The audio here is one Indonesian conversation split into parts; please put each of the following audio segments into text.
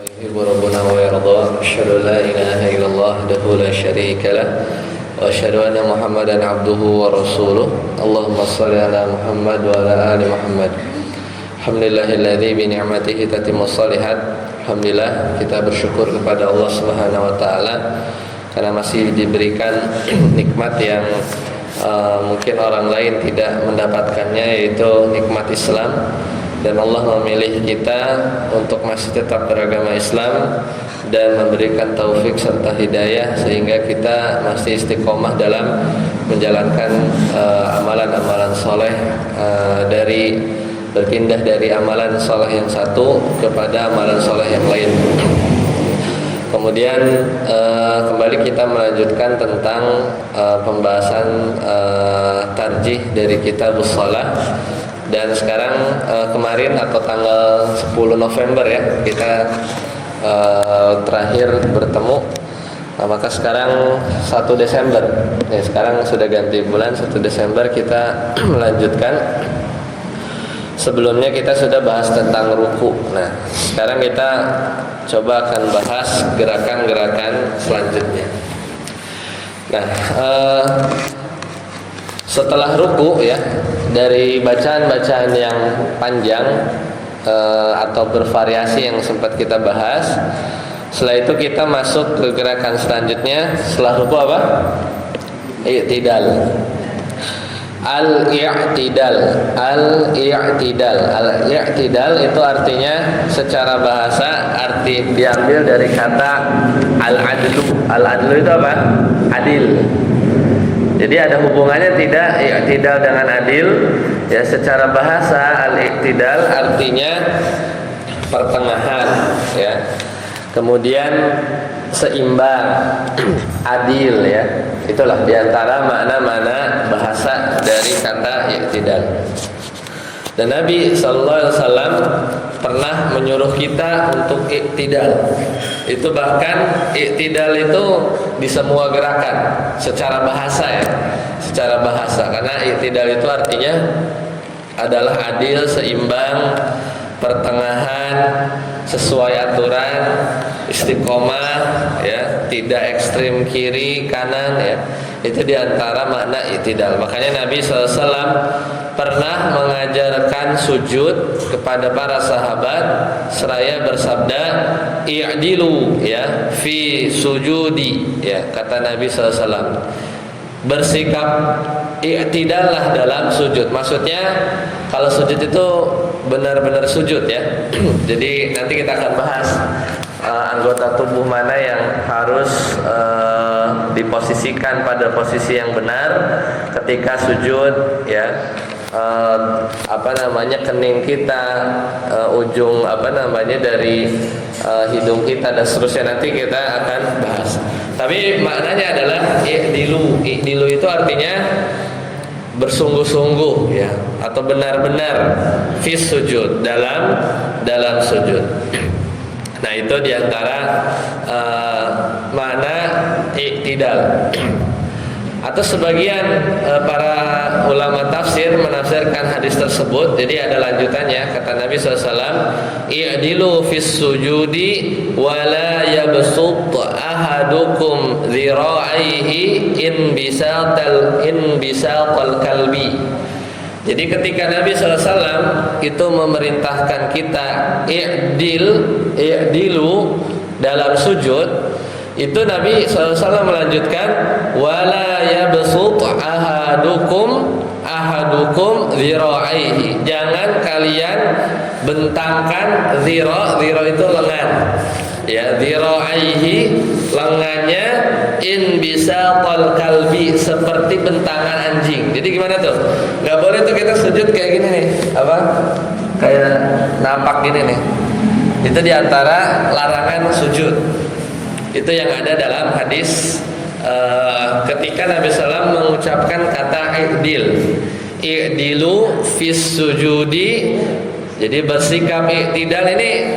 يحب ربنا ويرضى أشهد أن لا إله إلا الله وحده لا شريك له وأشهد أن محمدا عبده ورسوله اللهم صل على محمد وعلى آل محمد Alhamdulillahilladzi bi ni'matihi tatimmus shalihat. Alhamdulillah, kita bersyukur kepada Allah Subhanahu wa taala karena masih diberikan nikmat yang mungkin orang lain tidak mendapatkannya, yaitu nikmat Islam. Dan Allah memilih kita untuk masih tetap beragama Islam dan memberikan taufik serta hidayah sehingga kita masih istiqomah dalam menjalankan amalan-amalan soleh, dari berpindah dari amalan soleh yang satu kepada amalan soleh yang lain. Kemudian kembali kita melanjutkan tentang pembahasan tarjih dari kitabus shalah. Dan sekarang kemarin atau tanggal 10 November ya kita terakhir bertemu. Maka sekarang 1 Desember ya, sekarang sudah ganti bulan, 1 Desember kita melanjutkan. Sebelumnya kita sudah bahas tentang ruku. Nah, sekarang kita coba akan bahas gerakan-gerakan selanjutnya. Nah, setelah ruku ya, dari bacaan-bacaan yang panjang atau bervariasi yang sempat kita bahas, setelah itu kita masuk ke gerakan selanjutnya. Setelah ruku apa? I'tidal. Al-i'tidal. Al-i'tidal itu artinya secara bahasa arti diambil dari kata al-adlu. Al-adlu itu apa? Adil. Jadi ada hubungannya tidak i'tidal dengan adil? Ya, secara bahasa al-i'tidal artinya pertengahan ya. Kemudian seimbang, adil ya. Itulah diantara makna-makna bahasa dari kata i'tidal. Dan Nabi SAW pernah menyuruh kita untuk i'tidal. Itu bahkan i'tidal itu di semua gerakan secara bahasa ya. Secara bahasa, karena i'tidal itu artinya adalah adil, seimbang, pertengahan, sesuai aturan, istiqomah ya, tidak ekstrim kiri kanan ya. Itu diantara makna i'tidal. Makanya Nabi SAW pernah mengajarkan sujud kepada para sahabat seraya bersabda i'dilu ya fi sujudi ya. Kata Nabi SAW, bersikap i'tidallah dalam sujud. Maksudnya kalau sujud itu benar-benar sujud ya. Jadi nanti kita akan bahas anggota tubuh mana yang harus diposisikan pada posisi yang benar ketika sujud ya. Kening kita, ujung dari hidung kita dan seterusnya, nanti kita akan bahas. Tapi maknanya adalah i'dilu. I'dilu itu artinya bersungguh-sungguh ya, atau benar-benar fi sujud, dalam sujud. Nah, itu diantara makna i'tidal. Atau sebagian para ulama tafsir menafsirkan hadis tersebut. Jadi ada lanjutannya, kata Nabi SAW, i'dilu fis sujudi wa la yabsut ahadukum dhira'ihi in bisatal kalbi. Jadi ketika Nabi SAW itu memerintahkan kita i'dilu dalam sujud, itu Nabi SAW melanjutkan wala yabsut ahadukum dhira'ihi. Jangan kalian bentangkan dhira itu lengan ya, dhira'ihi lengannya, in bisatal kalbi seperti bentangan anjing. Jadi gimana tuh? Gak boleh tuh kita sujud kayak gini nih, kayak napak gini nih. Itu diantara larangan sujud. Itu yang ada dalam hadis ketika Nabi SAW mengucapkan kata i'dilu fis sujudi. Jadi bersikap i'tidal ini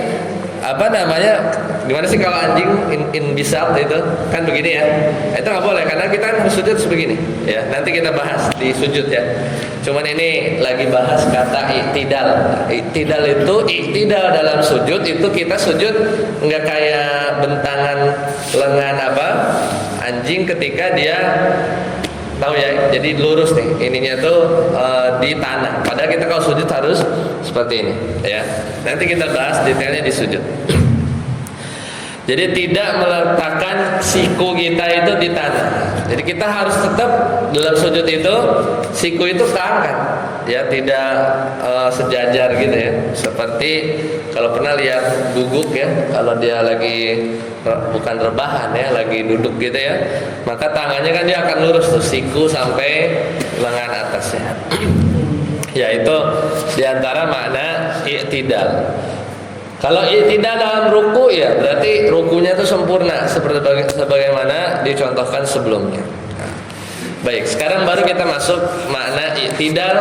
apa namanya, gimana sih kalau anjing inbisat itu kan begini ya, itu nggak boleh karena kita kan harus sujud sebegini ya. Nanti kita bahas di sujud ya. Cuman ini lagi bahas kata i'tidal. I'tidal itu, i'tidal dalam sujud itu kita sujud nggak kayak bentangan lengan apa anjing ketika dia tahu ya, jadi lurus nih ininya tuh di tanah. Padahal kita kalau sujud harus seperti ini ya. Nanti kita bahas detailnya di sujud. Jadi tidak meletakkan siku kita itu di tanah. Jadi kita harus tetap dalam sujud itu siku itu keangkat ya, tidak sejajar gitu ya. Seperti kalau pernah lihat guguk ya, kalau dia lagi bukan rebahan ya, lagi duduk gitu ya, maka tangannya kan dia akan lurus tuh siku sampai lengan atasnya. Ya itu diantara makna i'tidal. Kalau i'tidal dalam ruku ya berarti rukunya itu sempurna seperti sebagaimana dicontohkan sebelumnya. Baik, sekarang baru kita masuk makna i'tidal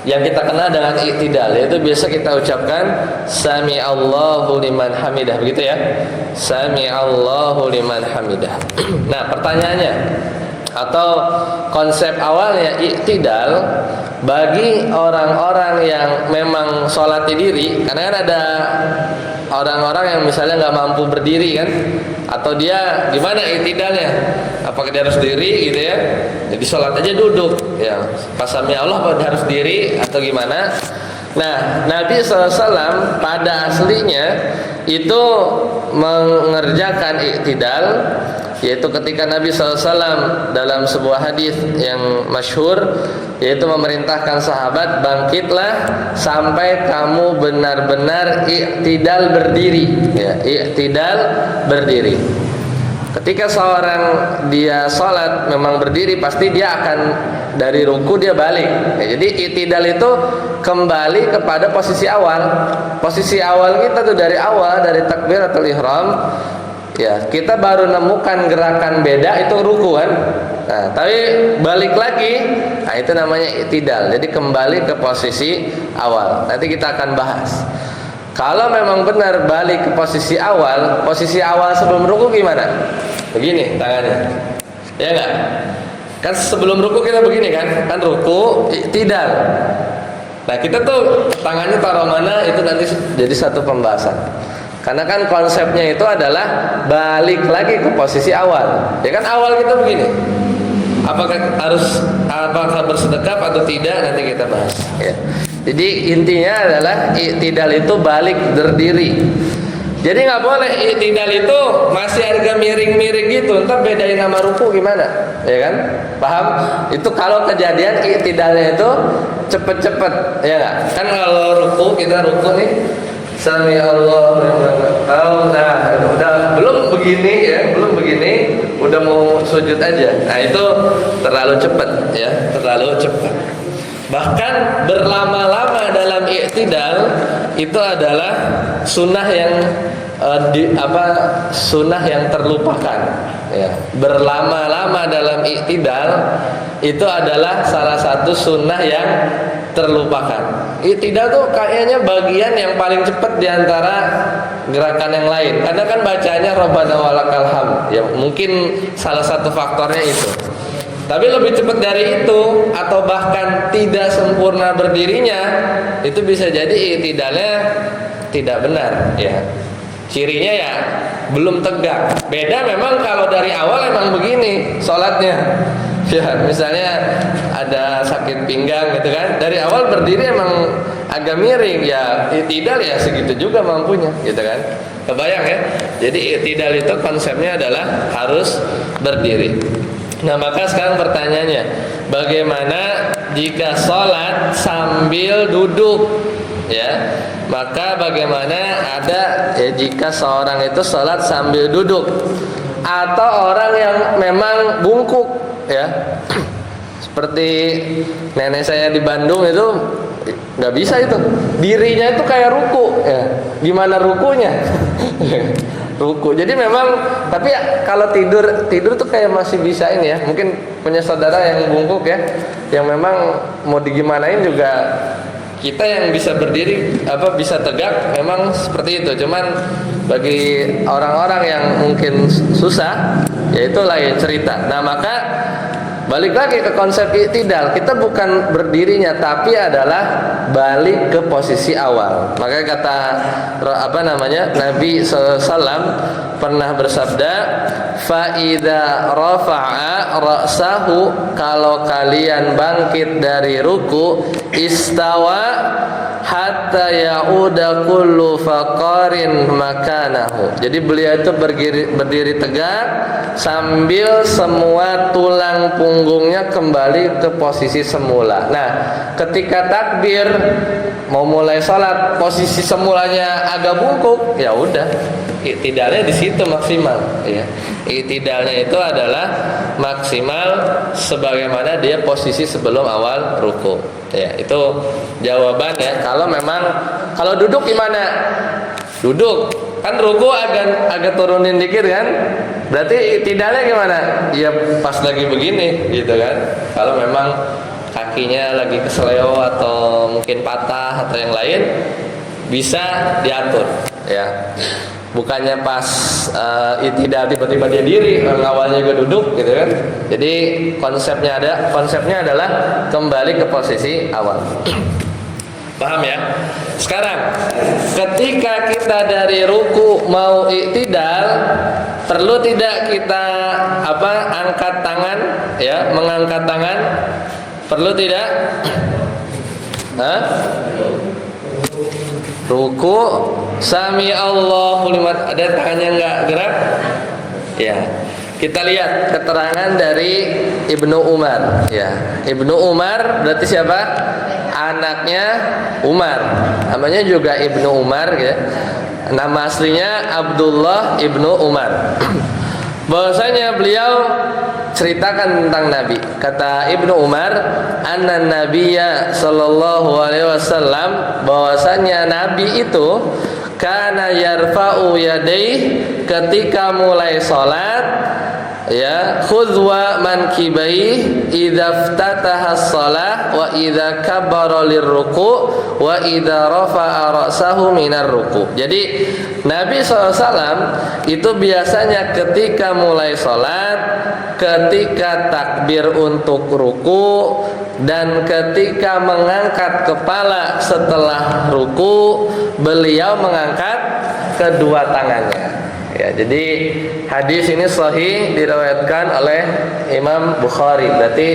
yang kita kenal dengan i'tidal, yaitu biasa kita ucapkan sami Allahu liman hamidah, begitu ya. Sami Allahu liman hamidah. Nah, pertanyaannya atau konsep awalnya i'tidal bagi orang-orang yang memang sholat diri, karena kan ada orang-orang yang misalnya nggak mampu berdiri kan, atau dia gimana i'tidalnya, apakah dia harus diri gitu ya, jadi sholat aja duduk ya, pas sami Allah apa harus diri atau gimana. Nah, Nabi SAW pada aslinya itu mengerjakan i'tidal, yaitu ketika Nabi SAW dalam sebuah hadis yang masyhur, yaitu memerintahkan sahabat, bangkitlah sampai kamu benar-benar i'tidal berdiri ya, i'tidal berdiri. Ketika seorang dia sholat memang berdiri, pasti dia akan dari ruku dia balik ya. Jadi i'tidal itu kembali kepada posisi awal. Posisi awal kita tuh dari awal, dari takbiratul ihram ya, kita baru nemukan gerakan beda itu ruku kan. Nah, tapi balik lagi, nah itu namanya i'tidal. Jadi kembali ke posisi awal. Nanti kita akan bahas. Kalau memang benar balik ke posisi awal sebelum ruku gimana? Begini tangannya. Ya enggak? Kan sebelum ruku kita begini kan? Kan ruku i'tidal. Nah, kita tuh tangannya taruh mana itu nanti jadi satu pembahasan. Karena kan konsepnya itu adalah balik lagi ke posisi awal. Ya kan awal kita begini. Apakah bersedekap atau tidak nanti kita bahas ya. Jadi intinya adalah i'tidal itu balik berdiri. Jadi nggak boleh i'tidal itu masih harga miring-miring gitu, ntar bedain sama ruku gimana, ya kan? Paham? Itu kalau kejadian i'tidalnya itu cepet-cepet, ya nggak? Kan kalau ruku kita ruku nih, sami Allah, nah udah belum begini, udah mau sujud aja. Nah itu terlalu cepat, ya, terlalu cepat. Bahkan berlama-lama dalam i'tidal itu adalah sunnah yang sunnah yang terlupakan ya. Berlama-lama dalam i'tidal itu adalah salah satu sunnah yang terlupakan. I'tidal tuh kayaknya bagian yang paling cepat diantara gerakan yang lain, karena kan bacanya Rabbana walakal hamd ya, mungkin salah satu faktornya itu. Tapi lebih cepat dari itu, atau bahkan tidak sempurna berdirinya, itu bisa jadi i'tidalnya tidak benar ya. Cirinya ya belum tegak. Beda memang kalau dari awal emang begini sholatnya ya, misalnya ada sakit pinggang gitu kan, dari awal berdiri emang agak miring ya, i'tidal ya segitu juga mampunya gitu kan. Kebayang ya. Jadi i'tidal itu konsepnya adalah harus berdiri. Nah, maka sekarang pertanyaannya, bagaimana jika sholat sambil duduk? Ya, maka bagaimana ada ya jika seorang itu sholat sambil duduk, atau orang yang memang bungkuk, ya, seperti nenek saya di Bandung itu nggak bisa itu, dirinya itu kayak ruku, ya, gimana rukunya? Ruku. Jadi memang, tapi ya, kalau tidur tuh kayak masih bisa ini ya. Mungkin punya saudara yang bungkuk ya, yang memang mau digimanain juga kita yang bisa berdiri bisa tegak memang seperti itu. Cuman bagi orang-orang yang mungkin susah, ya itu lain cerita. Nah, maka balik lagi ke konsep i'tidal. Kita bukan berdirinya, tapi adalah balik ke posisi awal. Maka kata Nabi SAW pernah bersabda, fa idza rafa'a ra'sahu, kalau kalian bangkit dari ruku, istawa hatta ya'uda kullu faqarin makanahu. Jadi beliau itu berdiri tegak sambil semua tulang punggungnya kembali ke posisi semula. Nah, ketika takbir mau mulai sholat, posisi semulanya agak bungkuk, ya udah, i'tidalnya di situ maksimal. Ya, i'tidalnya itu adalah maksimal sebagaimana dia posisi sebelum awal ruku. Ya, itu jawabannya. Kalau duduk gimana? Duduk kan ruku agak turunin dikit kan? Berarti i'tidalnya gimana? Ya pas lagi begini gitu kan. Kalau memang kakinya lagi kesleo atau mungkin patah atau yang lain, bisa diatur ya. Bukannya pas i'tidal tiba-tiba dia diri, awalnya juga duduk gitu kan. Jadi konsepnya adalah kembali ke posisi awal. Paham ya? Sekarang ketika kita dari ruku mau i'tidal, perlu tidak kita angkat tangan ya, mengangkat tangan? Perlu tidak? Ruku sami Allahu liman, ada tangannya enggak gerak? Ya. Kita lihat keterangan dari Ibnu Umar ya. Ibnu Umar berarti siapa? Anaknya Umar. Namanya juga Ibnu Umar ya. Nama aslinya Abdullah Ibnu Umar. Bahwasanya beliau ceritakan tentang Nabi. Kata Ibnu Umar, anna nabiyya sallallahu alaihi wasallam, bahwasanya Nabi itu kana yarfa'u yadayhi, ketika mulai salat ya, khudwa mankibai idza iftataha shalah wa idza kabbara lirruku wa idza rafa'a ra'sahu minar ruku. Jadi Nabi SAW itu biasanya ketika mulai sholat, ketika takbir untuk ruku, dan ketika mengangkat kepala setelah ruku, beliau mengangkat kedua tangannya. Ya, jadi hadis ini sahih, diriwayatkan oleh Imam Bukhari. Berarti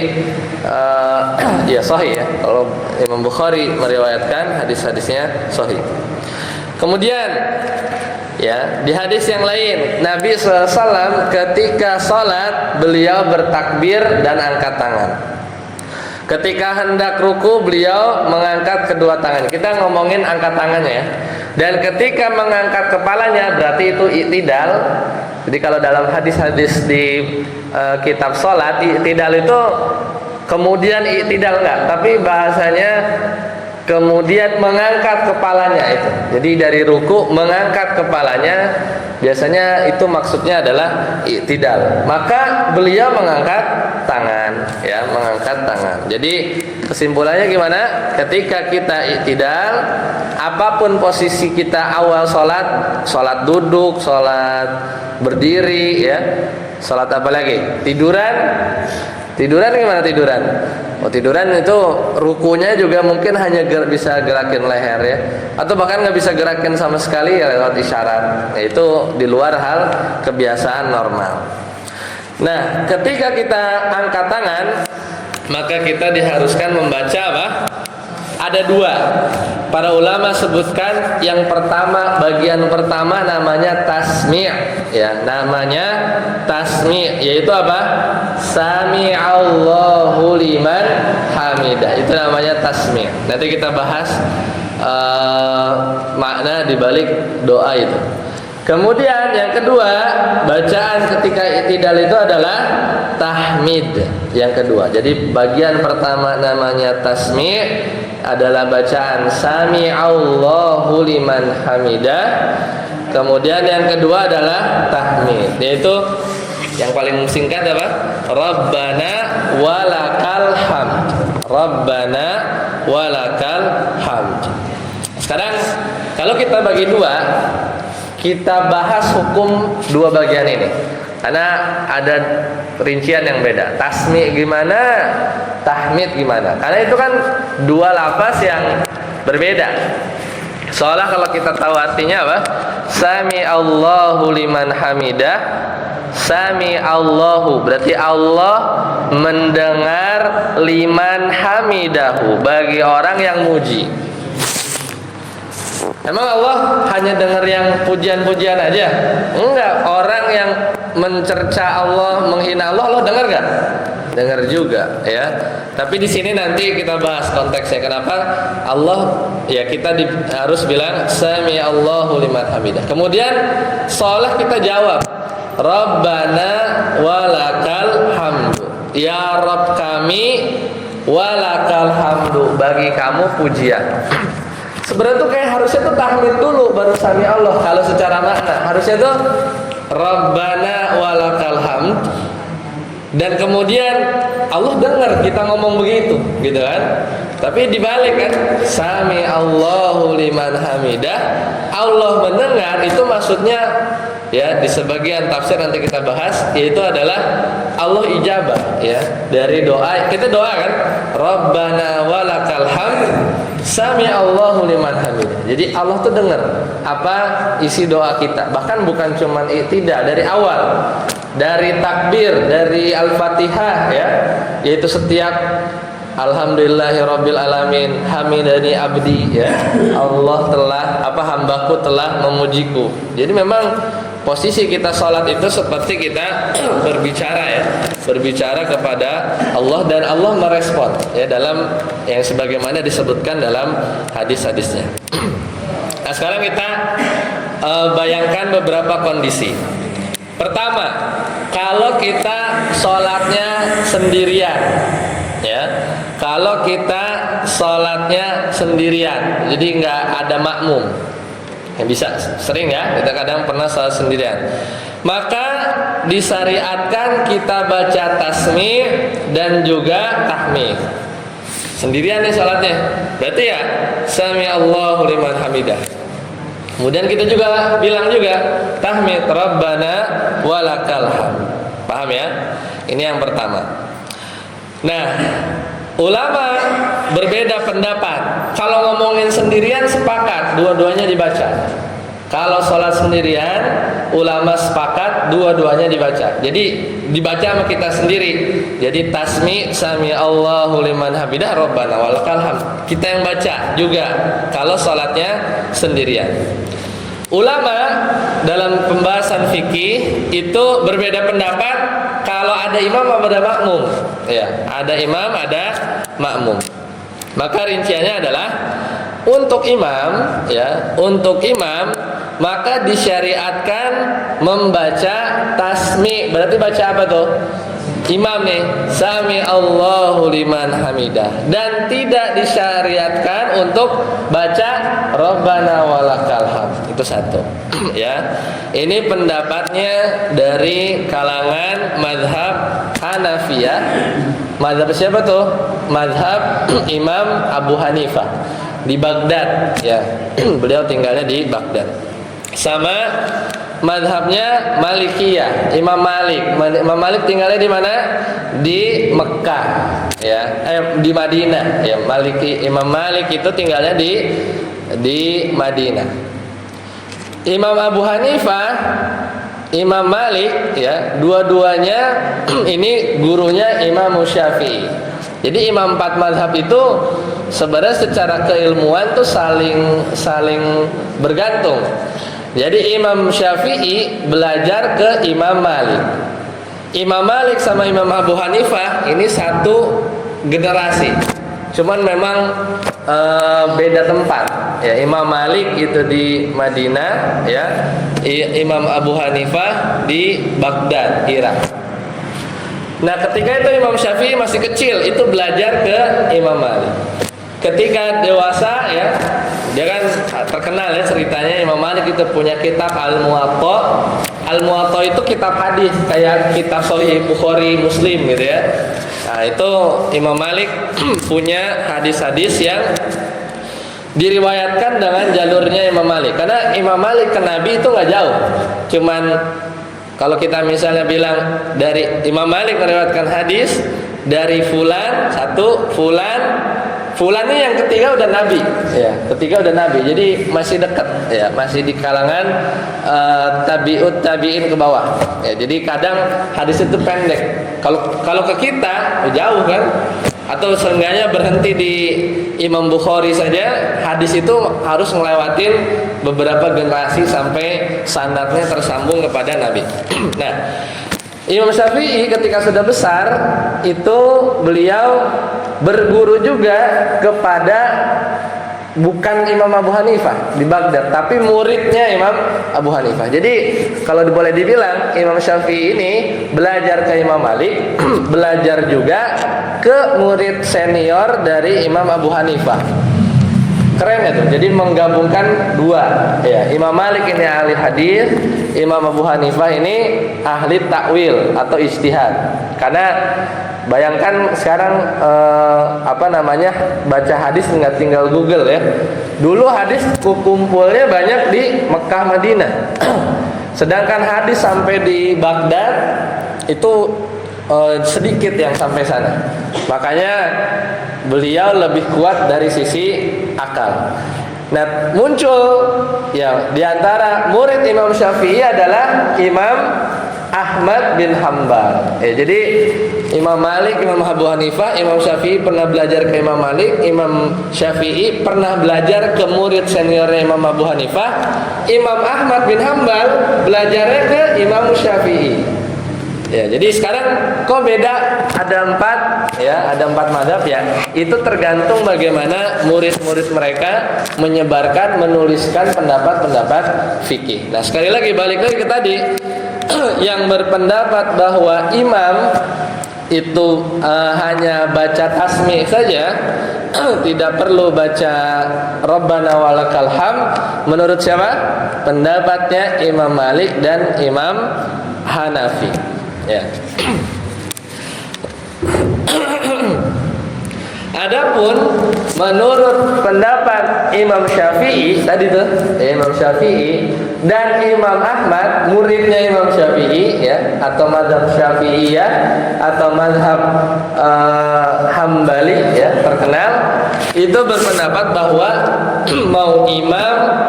ya sahih ya. Kalau Imam Bukhari meriwayatkan, hadis-hadisnya sahih. Kemudian ya, di hadis yang lain Nabi SAW ketika sholat beliau bertakbir dan angkat tangan. Ketika hendak ruku beliau mengangkat kedua tangan. Kita ngomongin angkat tangannya ya. Dan ketika mengangkat kepalanya berarti itu i'tidal. Jadi kalau dalam hadis-hadis di kitab sholat, i'tidal itu kemudian i'tidal enggak, tapi bahasanya kemudian mengangkat kepalanya itu. Jadi dari ruku mengangkat kepalanya, biasanya itu maksudnya adalah i'tidal. Maka beliau mengangkat tangan ya, mengangkat tangan. Jadi kesimpulannya gimana? Ketika kita i'tidal, apapun posisi kita awal sholat duduk, sholat berdiri ya, sholat apa lagi? Tiduran gimana tiduran? Tiduran itu rukunya juga mungkin hanya bisa gerakin leher ya, atau bahkan nggak bisa gerakin sama sekali ya, lewat isyarat. Itu di luar hal kebiasaan normal. Nah, ketika kita angkat tangan, maka kita diharuskan membaca apa? Ada dua. Para ulama sebutkan yang pertama, bagian pertama namanya tasmi', ya, namanya tasmi', yaitu apa? Sami'allahu liman hamidah. Itu namanya tasmi'. Nanti kita bahas makna dibalik doa itu. Kemudian yang kedua, bacaan ketika i'tidal itu adalah tahmid. Yang kedua. Jadi bagian pertama namanya tasmi', adalah bacaan sami'allahu liman hamidah. Kemudian yang kedua adalah tahmid, yaitu yang paling singkat apa? Rabbana walakal hamd. Rabbana walakal hamd. Sekarang kalau kita bagi dua, kita bahas hukum dua bagian ini. Karena ada rincian yang beda. Tasmi gimana, tahmid gimana. Karena itu kan dua lafaz yang berbeda. Soalnya kalau kita tahu artinya apa? Sami Allahu liman hamidah. Sami Allahu berarti Allah mendengar liman hamidahu, bagi orang yang muji. Emang Allah hanya dengar yang pujian-pujian aja? Enggak, orang yang mencerca Allah, menghina Allah, Allah dengar gak? Dengar juga, ya. Tapi di sini nanti kita bahas konteksnya. Kenapa Allah, ya kita harus bilang Sami Allahu liman hamidah. Kemudian seolah kita jawab, Rabbana walakal hamdu. Ya Rabb kami, walakal hamdu, bagi kamu pujian. Sebenarnya tuh kayak harusnya tuh tahmid dulu baru sami Allah. Kalau secara makna harusnya tuh Rabbana walakal hamd, dan kemudian Allah dengar kita ngomong begitu, gitu kan? Tapi dibalik kan, sami Allahu liman hamidah, Allah mendengar itu maksudnya, ya di sebagian tafsir nanti kita bahas, yaitu adalah Allah ijabah, ya dari doa. Kita doa kan, Rabbana walakal hamd, sami Allahu liman hamidah. Jadi Allah tuh dengar apa isi doa kita. Bahkan bukan cuman tidak, dari awal, dari takbir, dari Al-Fatihah, ya, yaitu setiap Alhamdulillahirabbil alamin, hamidani abdi, ya. Allah telah hambaku telah memujiku. Jadi memang posisi kita sholat itu seperti kita berbicara, ya, berbicara kepada Allah, dan Allah merespon, ya, dalam yang sebagaimana disebutkan dalam hadis-hadisnya. Nah, sekarang kita bayangkan beberapa kondisi. Pertama, kalau kita sholatnya sendirian, ya, kalau kita sholatnya sendirian, jadi nggak ada makmum, yang bisa sering, ya, kita kadang pernah sholat sendirian, maka disyariatkan kita baca tasmih dan juga tahmid. Sendirian nih sholatnya, berarti ya sami Allahu liman hamidah. Kemudian kita juga bilang juga tahmid Rabbana walakal hamd. Paham, ya? Ini yang pertama. Nah, ulama berbeda pendapat. Kalau ngomongin sendirian sepakat dua-duanya dibaca. Kalau sholat sendirian, ulama sepakat dua-duanya dibaca. Jadi dibaca sama kita sendiri. Jadi tasmi sami Allahu liman hamidah Rabbana walakal hamd. Kita yang baca juga kalau sholatnya sendirian. Ulama dalam pembahasan fikih itu berbeda pendapat kalau ada imam atau ada makmum, ya, ada imam ada makmum. Maka rinciannya adalah untuk imam, ya, untuk imam maka disyariatkan membaca tasmi. Berarti baca apa tuh? Imam nih, sami Allahu liman hamidah, dan tidak disyariatkan untuk baca Rabbana walakal hamd. Itu satu. Ya, ini pendapatnya dari kalangan mazhab Hanafiyah. Mazhab siapa tuh? Mazhab Imam Abu Hanifah di Baghdad, ya. Beliau tinggalnya di Baghdad. Sama mazhabnya Malikiyah, Imam Malik. Imam Malik tinggalnya di mana? Di Mekah, ya. Di Madinah, ya. Imam Malik itu tinggalnya di Madinah. Imam Abu Hanifah, Imam Malik, ya, dua-duanya ini gurunya Imam Syafi'i. Jadi imam empat mazhab itu sebenarnya secara keilmuan tuh saling bergantung. Jadi Imam Syafi'i belajar ke Imam Malik. Imam Malik sama Imam Abu Hanifah ini satu generasi. Cuman memang beda tempat. Ya, Imam Malik itu di Madinah, ya. Imam Abu Hanifah di Baghdad, Irak. Nah, ketika itu Imam Syafi'i masih kecil, itu belajar ke Imam Malik. Ketika dewasa, ya, dia kan terkenal, ya, ceritanya Imam Malik itu punya kitab Al-Muwatta. Al-Muwatta itu kitab hadis, kayak kitab Sahih Bukhari, Muslim, gitu, ya. Nah, itu Imam Malik punya hadis-hadis yang diriwayatkan dengan jalurnya Imam Malik. Karena Imam Malik ke Nabi itu nggak jauh. Cuman kalau kita misalnya bilang dari Imam Malik meriwayatkan hadis dari fulan satu, fulan ini yang ketiga udah Nabi, ya, ketiga udah Nabi. Jadi masih dekat, ya, masih di kalangan tabi'in ke bawah. Ya, jadi kadang hadis itu pendek. Kalau ke kita jauh kan? Atau seenggaknya berhenti di Imam Bukhari saja, hadis itu harus ngelewatin beberapa generasi sampai sanadnya tersambung kepada Nabi. Nah, Imam Syafi'i ketika sudah besar itu beliau berguru juga kepada bukan Imam Abu Hanifah di Baghdad, tapi muridnya Imam Abu Hanifah. Jadi kalau boleh dibilang Imam Syafi'i ini belajar ke Imam Malik, belajar juga ke murid senior dari Imam Abu Hanifah. Keren ya tuh. Jadi menggabungkan dua, ya. Imam Malik ini ahli hadis, Imam Abu Hanifah ini ahli takwil atau ijtihad. Karena bayangkan sekarang baca hadis nggak tinggal Google ya. Dulu hadis kumpulnya banyak di Mekah Madinah. Sedangkan hadis sampai di Baghdad itu sedikit yang sampai sana. Makanya beliau lebih kuat dari sisi akal. Nah, muncul ya di antara murid Imam Syafi'i adalah Imam Ahmad bin Hanbal. Jadi Imam Malik, Imam Abu Hanifah, Imam Syafi'i pernah belajar ke Imam Malik, Imam Syafi'i pernah belajar ke murid seniornya Imam Abu Hanifah, Imam Ahmad bin Hanbal belajarnya ke Imam Syafi'i. Ya, jadi sekarang kok beda? Ada empat mazhab ya. Itu tergantung bagaimana murid-murid mereka menyebarkan, menuliskan pendapat-pendapat fikih. Nah, sekali lagi balik lagi ke tadi, yang berpendapat bahwa imam itu hanya baca tasmi' saja, tidak perlu baca Rabbana walakal hamd, menurut siapa? Pendapatnya Imam Malik dan Imam Hanafi. Ya. Adapun menurut pendapat Imam Syafi'i tadi tuh, Imam Syafi'i dan Imam Ahmad, muridnya Imam Syafi'i ya, atau mazhab Syafi'iyah atau mazhab Hambali ya, terkenal, itu berpendapat bahwa mau imam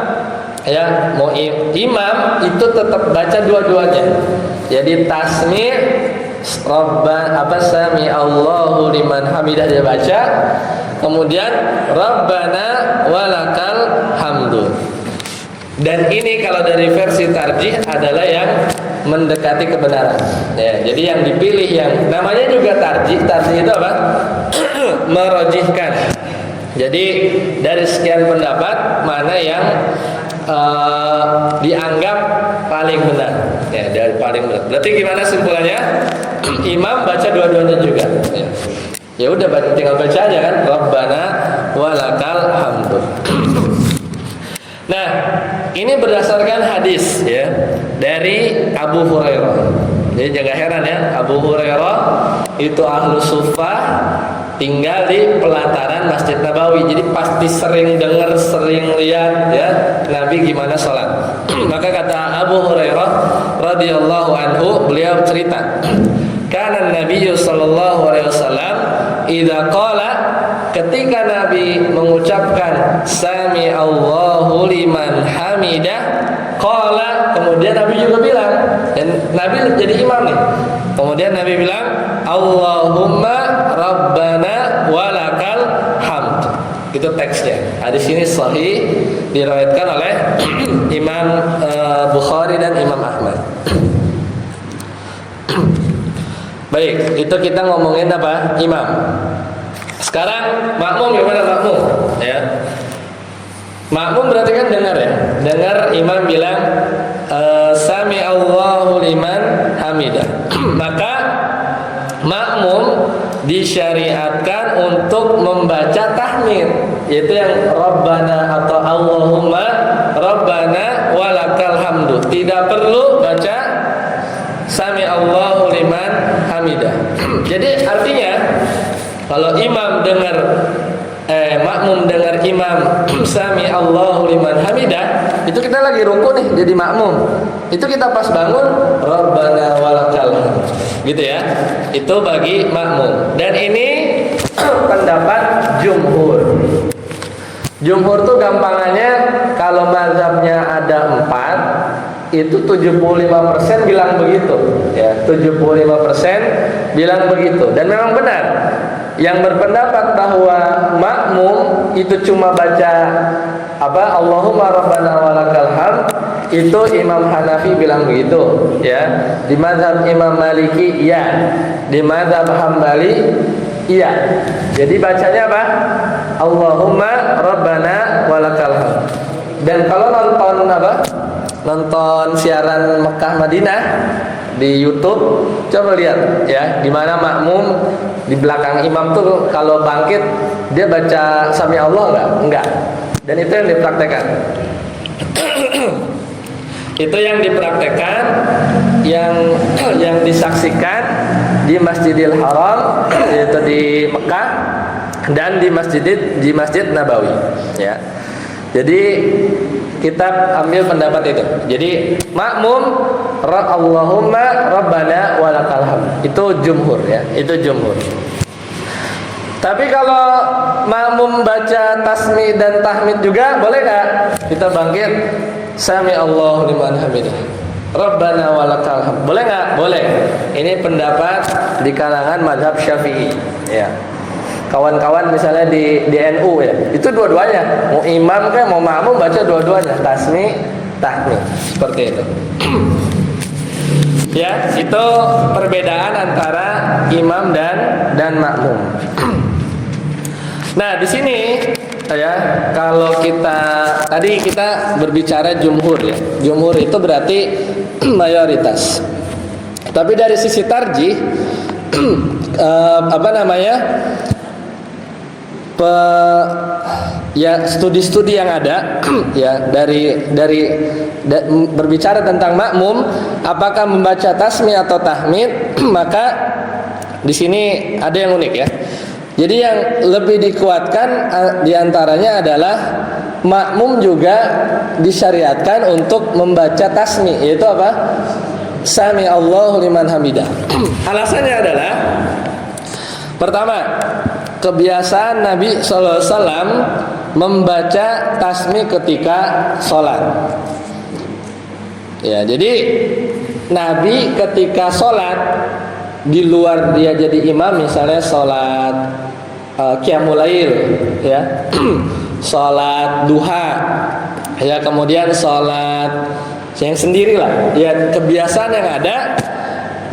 itu tetap baca dua-duanya. Jadi tasmi' Rabbana sami Allahu liman hamidah dia baca, kemudian Rabbana walakal hamdu. Dan ini kalau dari versi tarjih adalah yang mendekati kebenaran. Ya, jadi yang dipilih yang namanya juga tarjih. Tarjih itu apa? Merojihkan. Jadi dari sekian pendapat mana yang dianggap paling benar, ya, dari paling benar. Berarti gimana simpulannya? Imam baca dua-duanya juga. Ya udah, tinggal baca aja kan, Rabbana walakal hamdu. Nah, ini berdasarkan hadis ya dari Abu Hurairah. Jadi jangan heran ya, Abu Hurairah itu ahlu suffah, tinggal di pelataran Masjid Nabawi. Jadi pasti sering dengar, sering lihat ya Nabi gimana sholat. Maka kata Abu Hurairah radhiyallahu anhu, beliau cerita, kana Nabi sallallahu alaihi wasallam idza qala, ketika Nabi mengucapkan sami Allahu liman hamidah, qala, kemudian Nabi juga bilang, dan Nabi jadi imam nih. Kemudian Nabi bilang, Allahumma Rabbana walakal hamd. Itu teksnya. Hadis ini sahih, diriwayatkan oleh Imam Bukhari dan Imam Ahmad. Baik, itu kita ngomongin apa? Imam. Sekarang makmum gimana makmum? Ya. Makmum berarti kan dengar ya. Dengar imam bilang sami Allahu liman hamidah. Maka makmum disyariatkan untuk membaca tahmid, yaitu yang Rabbana atau Allahumma Rabbana walakal hamdu. Tidak perlu baca sami Allahu liman hamidah. Jadi artinya Kalau imam dengar makmum dengar imam sami Allahu liman hamidah, itu kita lagi ruku nih jadi makmum. Itu kita pas bangun Rabbana walakal hamd. Gitu ya. Itu bagi makmum. Dan ini pendapat jumhur. Jumhur tuh gampangannya kalau mazhabnya ada 4, itu 75% bilang begitu ya, 75% bilang begitu. Dan memang benar, yang berpendapat bahwa makmum itu cuma baca Allahumma rabbana walakal hamd, itu Imam Hanafi bilang begitu ya. Di mazhab Imam Maliki iya, di mazhab Hambali iya. Jadi bacanya apa? Allahumma rabbana walakal hamd. Dan kalau nonton siaran Mekah Madinah di YouTube, coba lihat ya, di mana makmum di belakang imam tuh kalau bangkit dia baca sami Allah enggak. Dan itu yang dipraktekkan. Itu yang dipraktekkan, yang disaksikan di Masjidil Haram, yaitu di Mekah, dan di Masjid Nabawi ya. Jadi kita ambil pendapat itu. Jadi makmum Allahumma rabbana walakal hamd, itu jumhur ya, itu jumhur. Tapi kalau makmum baca tasmi dan tahmid juga boleh nggak? Kita bangkit sami Allahu liman hamidah, Rabbana walakal hamd. Boleh nggak? Boleh. Ini pendapat di kalangan mazhab Syafi'i ya. Kawan-kawan misalnya di NU ya, itu dua-duanya, mau imam kan mau makmum baca dua-duanya, tasmi, tahmid, seperti itu. Ya, itu perbedaan antara imam dan makmum. Nah, di sini ya, kalau tadi kita berbicara jumhur ya. Jumhur itu berarti mayoritas. Tapi dari sisi tarjih studi-studi yang ada ya berbicara tentang makmum apakah membaca tasmi atau tahmid, maka di sini ada yang unik ya. Jadi yang lebih dikuatkan diantaranya adalah makmum juga disyariatkan untuk membaca tasmi, yaitu apa? Sami Allahu liman hamidah. Alasannya adalah pertama, kebiasaan Nabi SAW membaca tasmi ketika sholat. Ya, jadi Nabi ketika sholat di luar dia jadi imam, misalnya sholat qiyamul lail, ya, sholat duha, ya, kemudian sholat yang sendirilah. Ya, kebiasaan yang ada,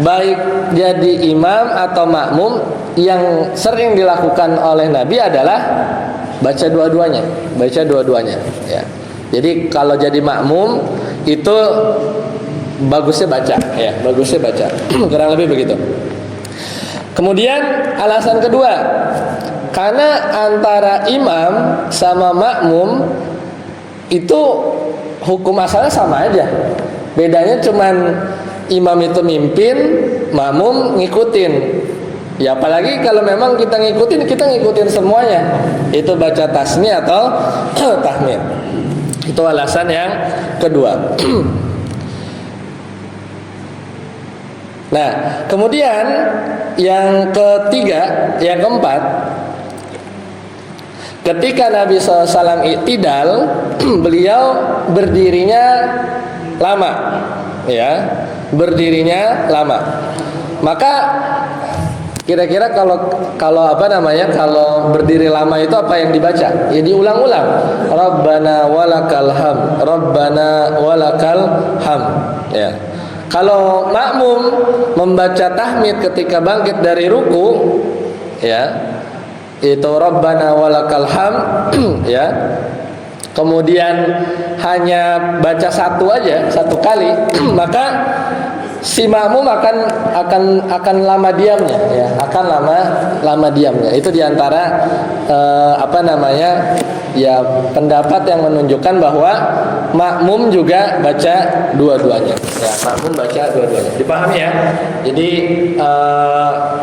baik jadi imam atau makmum, yang sering dilakukan oleh Nabi adalah baca dua-duanya, ya. Jadi kalau jadi makmum itu bagusnya baca, ya, bagusnya baca. Kurang lebih begitu. Kemudian alasan kedua, karena antara imam sama makmum itu hukum asalnya sama aja. Bedanya cuman imam itu mimpin, makmum ngikutin. Ya, apalagi kalau memang kita ngikutin semuanya. Itu baca tasmi atau tahmid. Itu alasan yang kedua. Nah, kemudian yang ketiga, yang keempat, ketika Nabi SAW i'tidal, beliau berdirinya lama, ya, berdirinya lama. Maka kira-kira kalau berdiri lama itu apa yang dibaca? Ya diulang-ulang. Rabbana walakal hamd, Rabbana walakal hamd, ya. Kalau makmum membaca tahmid ketika bangkit dari ruku, ya, itu Rabbana walakal hamd, ya. Kemudian hanya baca satu kali, maka si makmum akan lama diamnya, ya, akan lama diamnya. Itu diantara ya, pendapat yang menunjukkan bahwa makmum juga baca dua-duanya. Ya, makmum baca dua-duanya. Dipahami ya? Jadi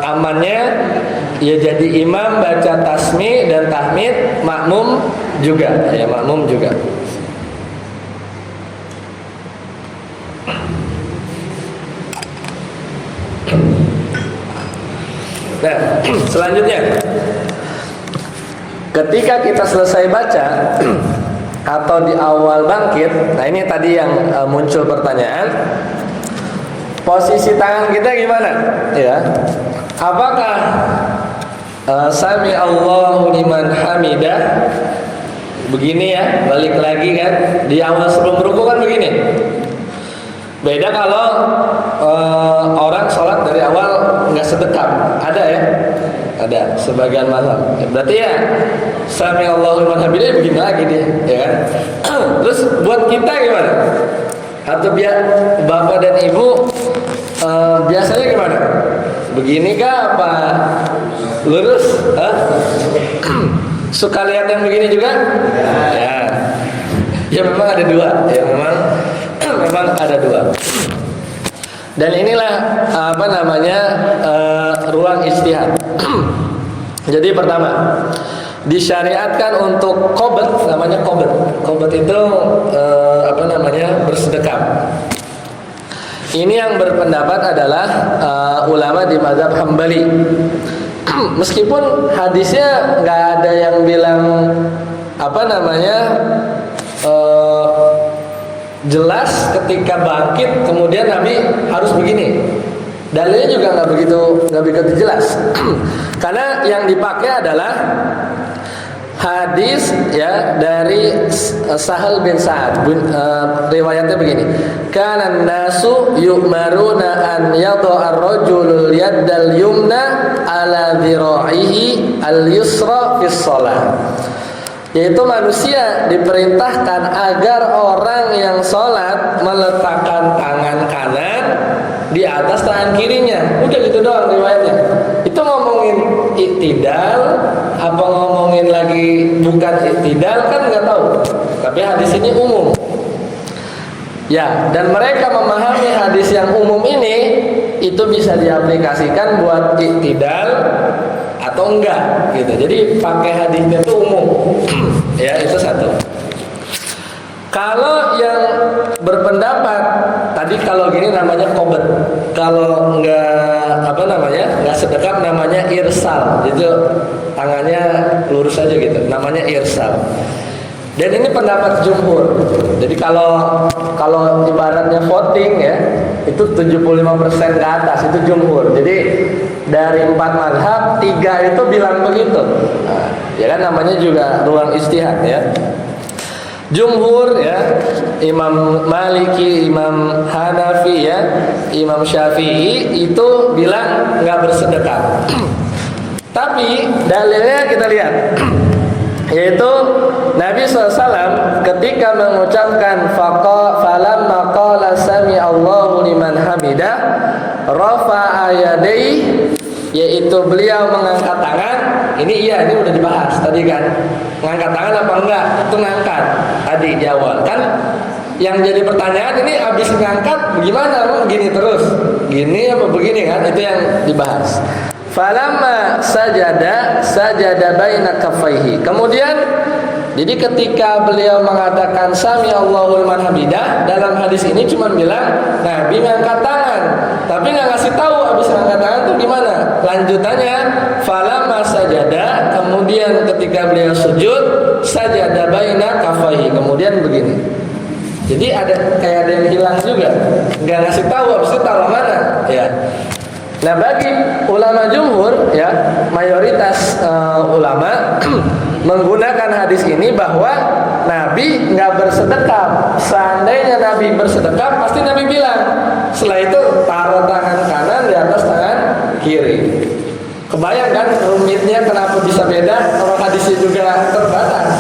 amannya ya, jadi imam baca tasmi dan tahmid, makmum juga, ya, makmum juga. Nah, selanjutnya, ketika kita selesai baca atau di awal bangkit, nah ini tadi yang muncul pertanyaan, posisi tangan kita gimana? Ya, apakah sami Allahu liman hamidah begini ya, balik lagi kan? Di awal sebelum ruku kan begini. Beda kalau orang sholat dari awal nggak sedekap, ada ya, ada sebagian mazhab. Berarti ya sami Allahu liman hamidah begini lagi dia, ya kan? Terus buat kita gimana? Atau biar bapak dan ibu biasanya gimana? Begini kah apa lurus? Suka lihat yang begini juga? Ya, ya memang ada dua, ya memang ada dua. Dan inilah ruang ijtihad. Jadi pertama, disyariatkan untuk qobat, namanya qobat. Qobat itu bersedekap. Ini yang berpendapat adalah ulama di mazhab Hambali. Meskipun hadisnya nggak ada yang bilang jelas ketika bangkit kemudian Nabi harus begini. Dalilnya juga nggak begitu jelas. Karena yang dipakai adalah hadis ya dari Sahal bin Sa'ad. Riwayatnya begini. Kana nasu yu'maruna an yad'a ar-rajulul yaddal yumna ala dhira'ihi al-yusra fis shalah. Yaitu manusia diperintahkan agar orang yang sholat meletakkan tangan kanan di atas tangan kirinya. Udah gitu doang riwayatnya. Itu ngomongin iktidal apa ngomongin lagi bukan iktidal kan nggak tahu. Tapi hadis ini umum. Ya, dan mereka memahami hadis yang umum ini itu bisa diaplikasikan buat iktidal atau enggak gitu. Jadi pakai hadisnya itu umum. Ya, itu satu. Kalau yang berpendapat tadi kalau gini namanya qobat. Kalau enggak enggak sedekap namanya irsal. Itu tangannya lurus aja gitu. Namanya irsal. Dan ini pendapat jumhur. Jadi kalau ibaratnya voting ya, itu 75% ke atas itu jumhur. Jadi dari 4 mazhab 3 itu bilang begitu. Nah, ya kan namanya juga ruang ijtihad ya. Jumhur ya, Imam Maliki, Imam Hanafi ya, Imam Syafi'i itu bilang nggak bersedekah. Tapi dalilnya kita lihat. Yaitu Nabi SAW ketika mengucapkan falamma qala sami Allahu liman hamidah rafa'a yadayhi, yaitu beliau mengangkat tangan. Ini udah dibahas tadi kan, ngangkat tangan apa enggak, itu ngangkat tadi di awal kan. Yang jadi pertanyaan ini abis ngangkat bagaimana, gini terus gini apa begini kan, itu yang dibahas. Falamma sajada baina kaffaihi. Kemudian jadi ketika beliau mengatakan sami Allahu liman hamidah, dalam hadis ini cuma bilang Nabi ngangkat tangan, tapi nggak ngasih tahu habis ngangkat tangan itu gimana. Lanjutannya falamma sajada, kemudian ketika beliau sujud sajada baina kaffaihi, kemudian begini. Jadi ada yang hilang juga, nggak ngasih tahu habis itu taruh mana ya. Nah, bagi ulama jumhur ya, mayoritas ulama menggunakan hadis ini bahwa Nabi nggak bersedekap. Seandainya Nabi bersedekap, pasti Nabi bilang. Setelah itu taruh tangan kanan di atas tangan kiri. Kebayang kan rumitnya kenapa bisa beda? Kalau hadisnya juga terbatas,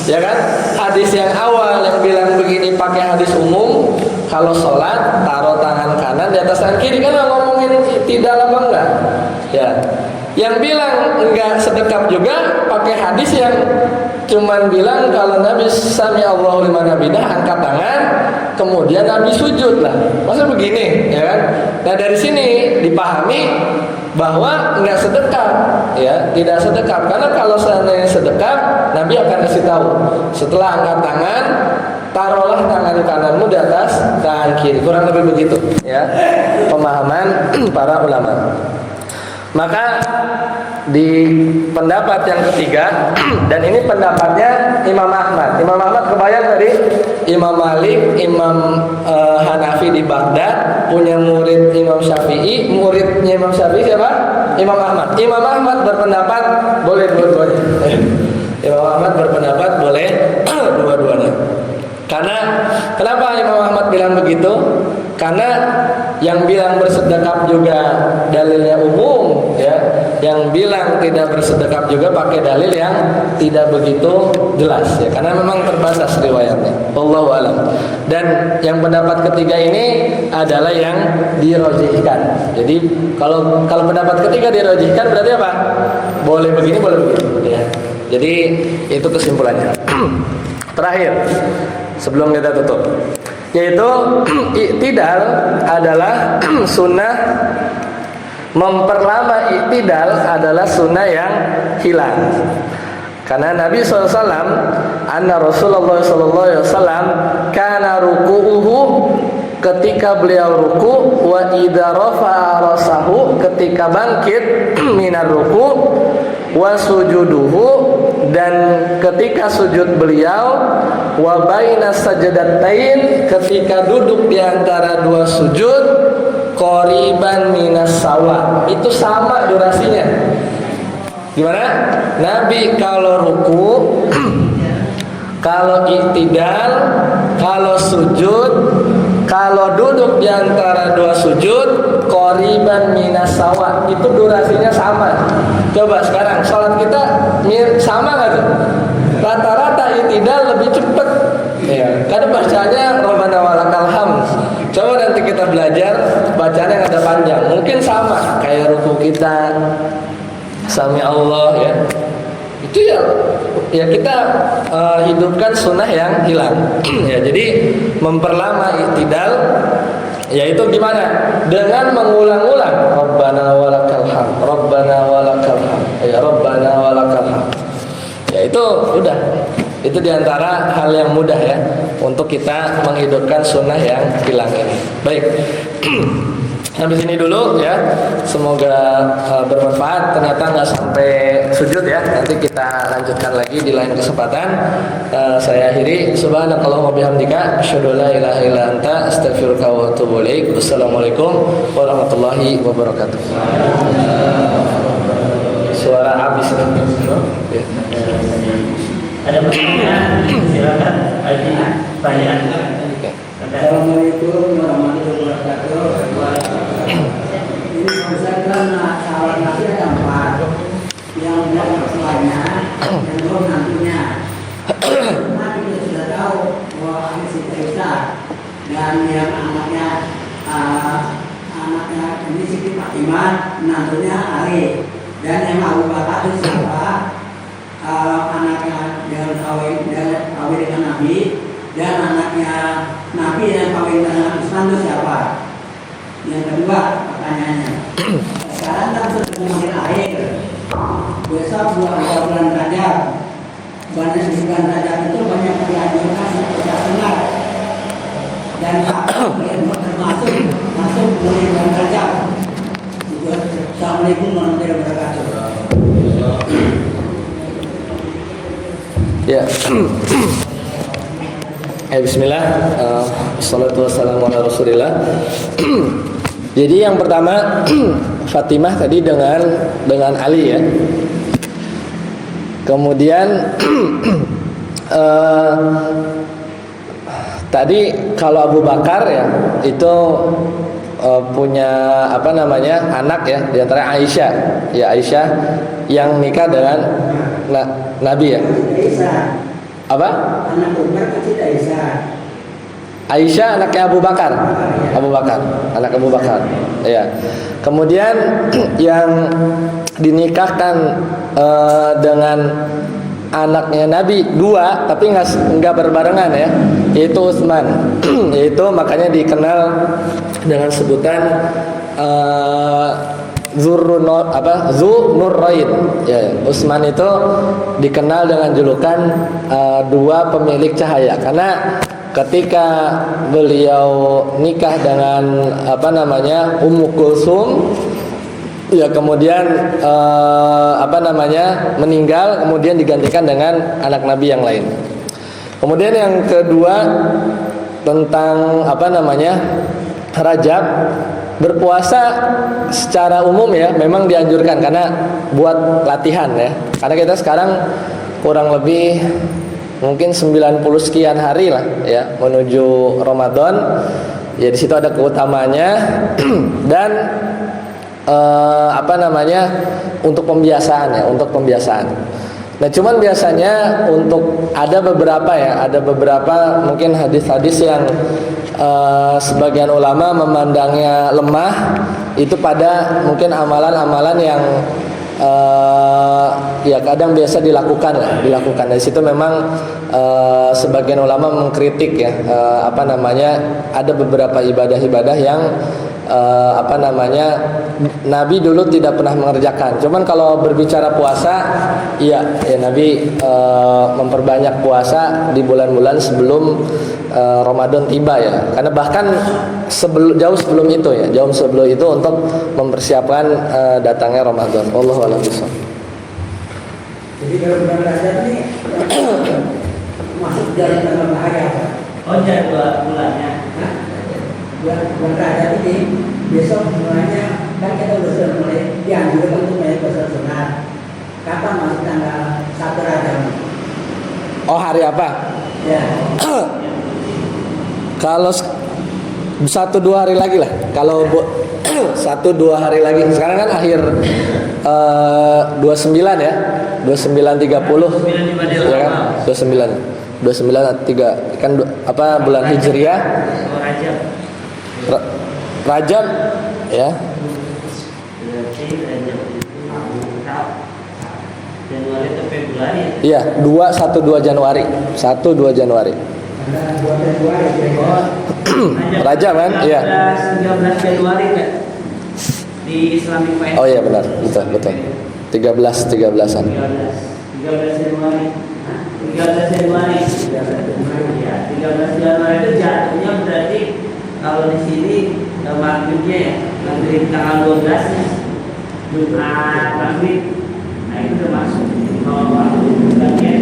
ya kan? hadis yang awal yang bilang begini pakai hadis umum, kalau sholat taruh tangan kanan di atas tangan kiri, kan ngomongin tidak apa enggak? Ya. Yang bilang enggak sedekap juga pakai hadis yang cuman bilang kalau Nabi sami Allahu liman hamidah angkat tangan, kemudian Nabi sujud lah. Masa begini, ya kan? Nah dari sini dipahami bahwa enggak sedekap, ya, tidak sedekap. Karena kalau seandainya sedekap, Nabi akan kasih tahu setelah angkat tangan, taruhlah tangan kananmu di atas tangan kiri. Kurang lebih begitu, ya, pemahaman para ulama. Maka di pendapat yang ketiga, dan ini pendapatnya Imam Ahmad. Imam Ahmad kebayang tadi Imam Malik, Imam Hanafi di Baghdad, punya murid Imam Syafi'i. Muridnya Imam Syafi'i siapa? Imam Ahmad. Imam Ahmad berpendapat boleh dua-duanya. Imam Ahmad berpendapat boleh dua-duanya. Kenapa Imam Ahmad bilang begitu? Karena yang bilang bersedekap juga dalilnya umum, ya. Yang bilang tidak bersedekap juga pakai dalil yang tidak begitu jelas, ya. Karena memang terbatas riwayatnya. Wallahu a'lam. Dan yang pendapat ketiga ini adalah yang dirojihkan. Jadi kalau pendapat ketiga dirojihkan berarti apa? Boleh begini, boleh begitu, ya. Jadi itu kesimpulannya. Terakhir, sebelum kita tutup, yaitu i'tidal adalah sunnah. Memperlama i'tidal adalah sunnah yang hilang. Karena Nabi SAW, anna Rasulullah SAW kana ruku'uhu, ketika beliau ruku, wa idza rafa'a rasahu, ketika bangkit minar ruku, wa sujuduhu, dan ketika sujud beliau, wa baina sajdatain, ketika duduk di antara dua sujud, qoriban minas sawa, itu sama durasinya. Gimana? Nabi kalau ruku, kalau i'tidal, kalau sujud, kalau duduk di antara dua sujud, qoriban minas sawa, itu durasinya sama. Coba sekarang sholat kita sama nggak tuh? Rata-rata i'tidal lebih cepat, ya. Karena bacanya Rabbana walakal hamd. Coba nanti kita belajar bacanya yang ada panjang, mungkin sama kayak ruku kita, sami Allah, ya. Itu ya kita hidupkan sunnah yang hilang. Ya, jadi memperlama i'tidal, yaitu gimana? Dengan mengulang-ulang Rabbana walakal hamd, Rabbana walakal hamd, ya Rabbana walakal hamd. Ya itu udah. Itu diantara hal yang mudah, ya, untuk kita menghidupkan sunnah yang hilang ini. Baik. Sampai sini dulu, ya. Semoga bermanfaat. Ternyata nggak sampai sujud, ya. Nanti kita lanjutkan lagi di lain kesempatan. Saya akhiri. Subhanakallahumma bihamdika asyhadu an la ilaha illa anta astaghfiruka wa atubu ilaik. Wassalamualaikum warahmatullahi wabarakatuh. Suara habis nih. Ya. Ada pertanyaan? Silakan. Ada pertanyaan? Assalamualaikum warahmatullahi wabarakatuh. Ini misalkan salah nasi ada 4, yang banyak yang belum nantinya. Nah, kita sudah tahu bahwa ada Siti Aisyah dan yang anaknya ini Siti Fatimah, menantunya Ali, dan yang Abu Bakar itu siapa? Anaknya yang kawin dengan Nabi, dan anaknya Nabi yang kawin dengan Islam itu siapa? Yang kedua pertanyaannya, sekarang kan sudah mulai akhir, besok bulan Rajab, banyak di bulan Rajab itu banyak dianjurkan tidak benar, dan termasuk mulai bulan Rajab. Assalamualaikum warahmatullahi wabarakatuh. Ya. Bismillah. Wassalatu wassalamu ala Rasulillah. Jadi yang pertama Fatimah tadi dengan Ali, ya. Kemudian tadi kalau Abu Bakar, ya, itu punya anak, ya, di antara Aisyah, ya, Aisyah yang nikah dengan Nabi, ya. Apa? Anak Umar kecil Aisyah. Aisyah anaknya Abu Bakar. Abu Bakar, anak Abu Bakar. Ya. Kemudian yang dinikahkan dengan anaknya Nabi dua, tapi nggak berbarengan ya, yaitu Utsman. Yaitu makanya dikenal dengan sebutan Dzunurain. Ya, Utsman itu dikenal dengan julukan dua pemilik cahaya, karena ketika beliau nikah dengan Ummu Kulsum, ya kemudian meninggal, kemudian digantikan dengan anak Nabi yang lain. Kemudian yang kedua tentang Rajab, berpuasa secara umum ya memang dianjurkan karena buat latihan ya. Karena kita sekarang kurang lebih mungkin 90 sekian hari lah ya menuju Ramadan. Ya di situ ada keutamaannya dan untuk pembiasaan ya, untuk pembiasaan. Nah, cuman biasanya untuk ada beberapa mungkin hadis-hadis yang sebagian ulama memandangnya lemah itu pada mungkin amalan-amalan yang ya kadang biasa dilakukan. Dari situ memang sebagian ulama mengkritik ya ada beberapa ibadah-ibadah yang Nabi dulu tidak pernah mengerjakan. Cuman kalau berbicara puasa, iya ya Nabi memperbanyak puasa di bulan-bulan sebelum Ramadan tiba ya. Karena bahkan jauh sebelum itu untuk mempersiapkan datangnya Ramadan. Wallahu a'lam bishawab. Jadi kalau bulan Rajab ini masuk dalam bahaya apa? Oh, jadwal bulannya. Bulan Rajab ini besok mulainya kan kita sudah mulai dianjurkan untuk mulai puasa sunat. Kapan masuk tanggal 1 Rajab? Oh, hari apa? Ya. Kalau 1-2 hari lagi lah. Kalau 1-2 hari lagi. Sekarang kan akhir 29 ya. 29.30 ya kan? 29 kan bulan Hijriah. Rajab ya. Januari atau Februari. Iya, 2 Januari. 1-2 Januari. Rajab kan? Iya. 13 Januari kan? Di Islamic Faith. Oh iya benar, betul. 13-an. 13 Januari. 13 Januari. Ya, 13 Januari itu jatuhnya berarti kalau di sini maghribnya ya, maghrib tanggal 12-nya Jumat maghrib. Nah itu udah masuk. Kalau maghrib bulannya